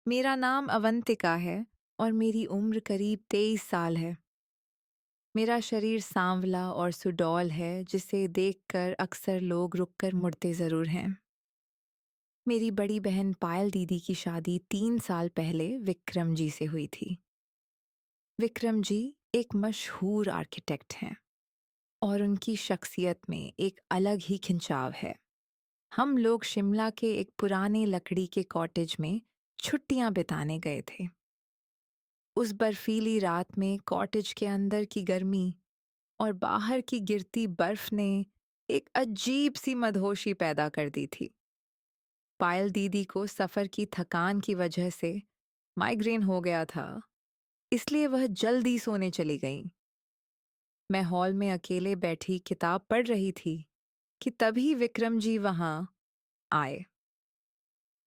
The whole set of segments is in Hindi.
मेरा नाम अवंतिका है और मेरी उम्र करीब 23 साल है। मेरा शरीर सांवला और सुडौल है जिसे देखकर अक्सर लोग रुककर मुड़ते ज़रूर हैं। मेरी बड़ी बहन पायल दीदी की शादी 3 साल पहले विक्रम जी से हुई थी। विक्रम जी एक मशहूर आर्किटेक्ट हैं और उनकी शख्सियत में एक अलग ही खिंचाव है। हम लोग शिमला के एक पुराने लकड़ी के कॉटेज में छुट्टियां बिताने गए थे। उस बर्फीली रात में कॉटेज के अंदर की गर्मी और बाहर की गिरती बर्फ ने एक अजीब सी मदहोशी पैदा कर दी थी। पायल दीदी को सफर की थकान की वजह से माइग्रेन हो गया था, इसलिए वह जल्दी सोने चली गईं। मैं हॉल में अकेले बैठी किताब पढ़ रही थी कि तभी विक्रम जी वहां आए।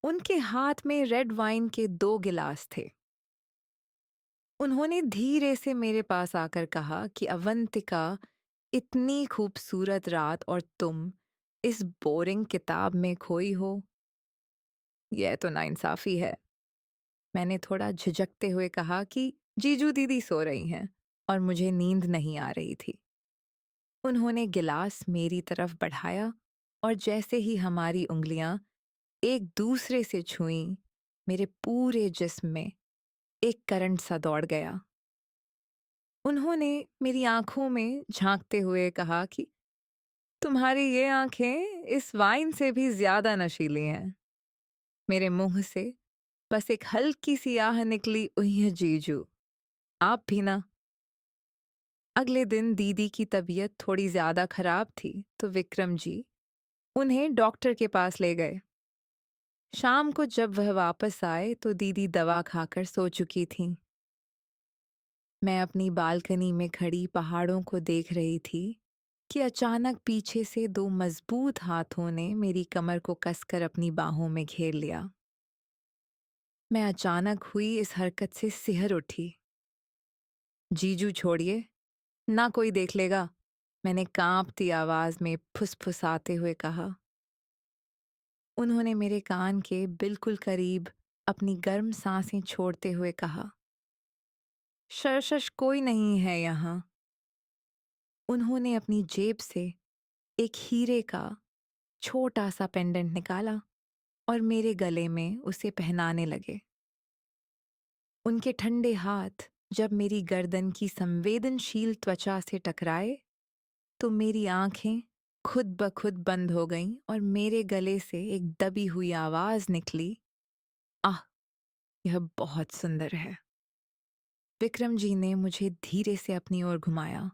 उनके हाथ में रेड वाइन के 2 गिलास थे। उन्होंने धीरे से मेरे पास आकर कहा कि अवंतिका, इतनी खूबसूरत रात और तुम इस बोरिंग किताब में खोई हो, यह तो नाइंसाफी है। मैंने थोड़ा झिझकते हुए कहा कि जीजू दीदी सो रही हैं और मुझे नींद नहीं आ रही थी। उन्होंने गिलास मेरी तरफ बढ़ाया और जैसे ही हमारी उंगलियां एक दूसरे से छुईं, मेरे पूरे जिस्म में एक करंट सा दौड़ गया। उन्होंने मेरी आंखों में झांकते हुए कहा कि तुम्हारी ये आंखें इस वाइन से भी ज्यादा नशीली हैं। मेरे मुंह से बस एक हल्की सी आह निकली, उह जीजू, आप भी ना। अगले दिन दीदी की तबीयत थोड़ी ज्यादा खराब थी तो विक्रम जी उन्हें डॉक्टर के पास ले गए। शाम को जब वह वापस आए तो दीदी दवा खाकर सो चुकी थीं। मैं अपनी बालकनी में खड़ी पहाड़ों को देख रही थी कि अचानक पीछे से 2 मजबूत हाथों ने मेरी कमर को कसकर अपनी बाहों में घेर लिया। मैं अचानक हुई इस हरकत से सिहर उठी। जीजू छोड़िए, ना कोई देख लेगा, मैंने कांपती आवाज में फुसफुसाते हुए कहा। उन्होंने मेरे कान के बिल्कुल करीब अपनी गर्म सांसें छोड़ते हुए कहा, शश कोई नहीं है यहाँ। उन्होंने अपनी जेब से एक हीरे का छोटा सा पेंडेंट निकाला और मेरे गले में उसे पहनाने लगे। उनके ठंडे हाथ जब मेरी गर्दन की संवेदनशील त्वचा से टकराए तो मेरी आंखें खुद ब खुद बंद हो गईं और मेरे गले से एक दबी हुई आवाज निकली, आह, यह बहुत सुंदर है। विक्रम जी ने मुझे धीरे से अपनी ओर घुमाया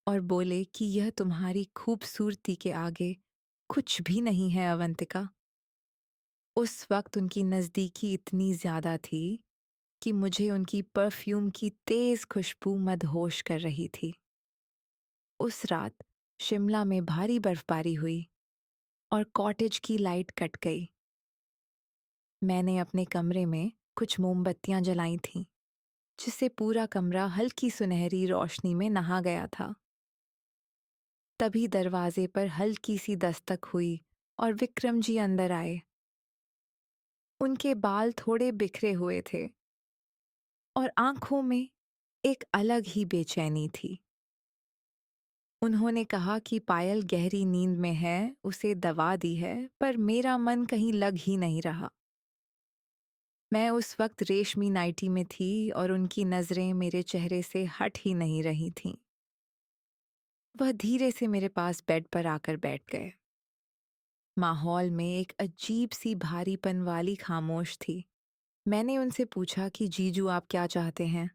और बोले कि यह तुम्हारी खूबसूरती के आगे कुछ भी नहीं है अवंतिका। उस वक्त उनकी नज़दीकी इतनी ज़्यादा थी कि मुझे उनकी परफ्यूम की तेज़ खुशबू मदहोश कर रही थी। उस रात शिमला में भारी बर्फबारी हुई और कॉटेज की लाइट कट गई। मैंने अपने कमरे में कुछ मोमबत्तियां जलाई थीं, जिससे पूरा कमरा हल्की सुनहरी रोशनी में नहा गया था। तभी दरवाजे पर हल्की सी दस्तक हुई और विक्रम जी अंदर आए। उनके बाल थोड़े बिखरे हुए थे और आंखों में एक अलग ही बेचैनी थी। उन्होंने कहा कि पायल गहरी नींद में है, उसे दवा दी है, पर मेरा मन कहीं लग ही नहीं रहा। मैं उस वक्त रेशमी नाइटी में थी और उनकी नजरें मेरे चेहरे से हट ही नहीं रही थीं। वह धीरे से मेरे पास बेड पर आकर बैठ गए। माहौल में एक अजीब सी भारीपन वाली खामोश थी। मैंने उनसे पूछा कि जीजू आप क्या चाहते हैं?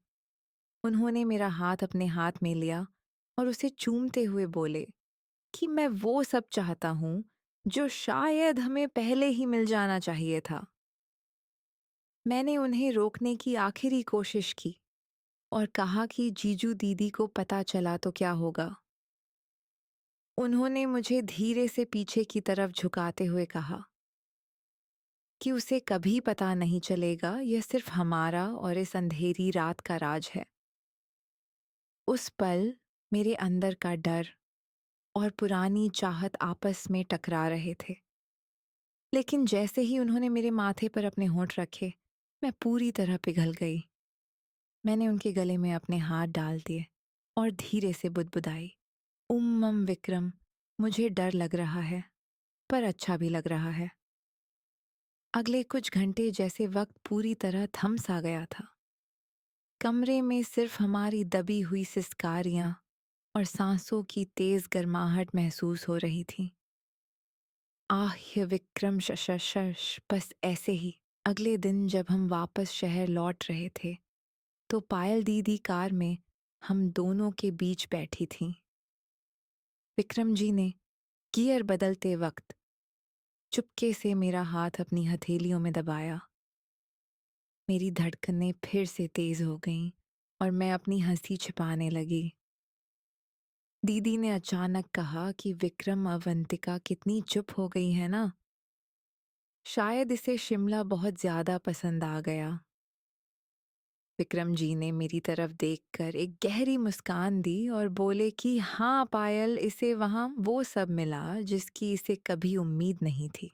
उन्होंने मेरा हाथ अपने हाथ में लिया और उसे चूमते हुए बोले कि मैं वो सब चाहता हूँ जो शायद हमें पहले ही मिल जाना चाहिए था। मैंने उन्हें रोकने की आखिरी कोशिश की और कहा कि जीजू दीदी को पता चला तो क्या होगा। उन्होंने मुझे धीरे से पीछे की तरफ झुकाते हुए कहा कि उसे कभी पता नहीं चलेगा, यह सिर्फ हमारा और इस अंधेरी रात का राज है। उस पल मेरे अंदर का डर और पुरानी चाहत आपस में टकरा रहे थे। लेकिन जैसे ही उन्होंने मेरे माथे पर अपने होंठ रखे, मैं पूरी तरह पिघल गई। मैंने उनके गले में अपने हाथ डाल दिए और धीरे से बुदबुदाई, उम्मम विक्रम, मुझे डर लग रहा है, पर अच्छा भी लग रहा है। अगले कुछ घंटे जैसे वक्त पूरी तरह थम सा गया था। कमरे में सिर्फ हमारी दबी हुई सिसकारियां और सांसों की तेज गर्माहट महसूस हो रही थी। आह ये विक्रम शशश, बस ऐसे ही। अगले दिन जब हम वापस शहर लौट रहे थे तो पायल दीदी कार में हम दोनों के बीच बैठी थीं। विक्रम जी ने गियर बदलते वक्त चुपके से मेरा हाथ अपनी हथेलियों में दबाया। मेरी धड़कनें फिर से तेज हो गईं और मैं अपनी हंसी छिपाने लगी। दीदी ने अचानक कहा कि विक्रम, अवंतिका कितनी चुप हो गई है ना। शायद इसे शिमला बहुत ज्यादा पसंद आ गया। विक्रम जी ने मेरी तरफ देखकर एक गहरी मुस्कान दी और बोले कि हाँ पायल, इसे वहाँ वो सब मिला जिसकी इसे कभी उम्मीद नहीं थी।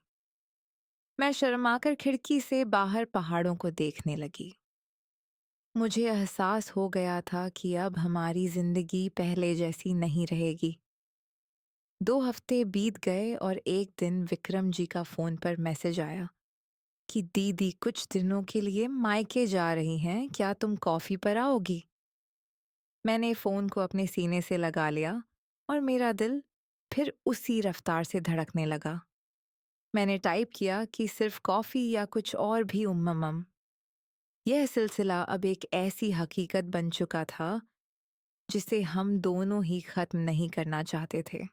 मैं शर्माकर खिड़की से बाहर पहाड़ों को देखने लगी। मुझे एहसास हो गया था कि अब हमारी जिंदगी पहले जैसी नहीं रहेगी। 2 हफ्ते बीत गए और एक दिन विक्रम जी का फोन पर मैसेज आया कि दीदी कुछ दिनों के लिए मायके जा रही हैं, क्या तुम कॉफी पर आओगी? मैंने फ़ोन को अपने सीने से लगा लिया और मेरा दिल फिर उसी रफ्तार से धड़कने लगा। मैंने टाइप किया कि सिर्फ कॉफ़ी या कुछ और भी उम्मम। यह सिलसिला अब एक ऐसी हकीकत बन चुका था जिसे हम दोनों ही ख़त्म नहीं करना चाहते थे।